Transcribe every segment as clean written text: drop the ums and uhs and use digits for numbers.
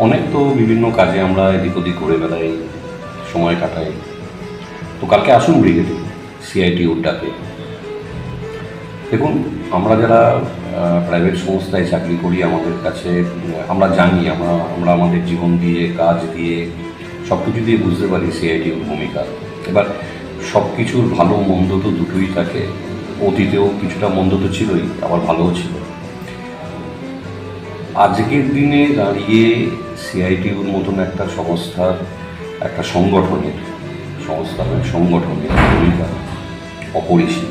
অনেক তো বিভিন্ন কাজে আমরা এদিক ওদিক ঘুরে বেড়াই, সময় কাটাই। তো কালকে আসুন ব্রিগেডে, সিআইটিউর ডাকে। দেখুন, আমরা যারা প্রাইভেট সংস্থায় চাকরি করি, আমাদের কাছে আমরা জানি, আমরা আমাদের জীবন দিয়ে, কাজ দিয়ে, সব কিছু দিয়ে বুঝতে পারি সিআইটিউর ভূমিকা। এবার সব কিছুর ভালো মন্দ তো দুটোই থাকে। অতীতেও কিছুটা মন্দ তো ছিলই, আবার ভালোও ছিল। আজকের দিনে দাঁড়িয়ে সিআইটিউর মতন একটা সংস্থার, একটা সংগঠনের ভূমিকা অপরিসীম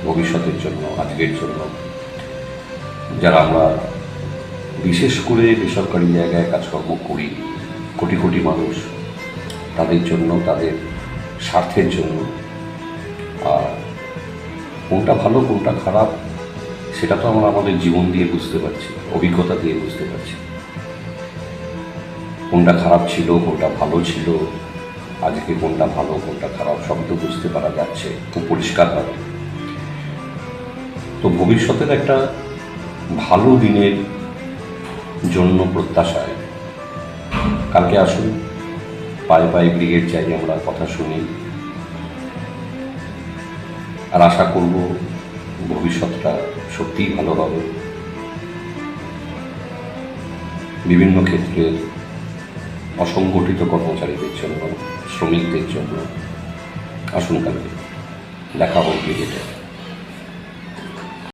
ভবিষ্যতের জন্য, আজকের জন্য। যারা আমরা বিশেষ করে বেসরকারি জায়গায় কাজকর্ম করি, কোটি কোটি মানুষ, তাদের জন্য, তাদের স্বার্থের জন্য। আর কোনটা ভালো কোনটা খারাপ সেটা তো আমরা আমাদের জীবন দিয়ে বুঝতে পারছি, অভিজ্ঞতা দিয়ে বুঝতে পারছি। কোনটা খারাপ ছিল, কোনটা ভালো ছিল, আজকে কোনটা ভালো কোনটা খারাপ সব তো বুঝতে পারা যাচ্ছে খুব পরিষ্কারভাবে। তো ভবিষ্যতের একটা ভালো দিনের জন্য প্রত্যাশায় কালকে আসুন, পায়ে পায়ে ব্রিগেড চাই, আমরা কথা শুনি। আর আশা করব ভবিষ্যৎটা সত্যিই ভালো হবে। বিভিন্ন ক্ষেত্রের অসংগঠিত কর্মচারীদের জন্য, শ্রমিকদের জন্য। আসুন কালকে দেখা হোক ব্রিগেডে।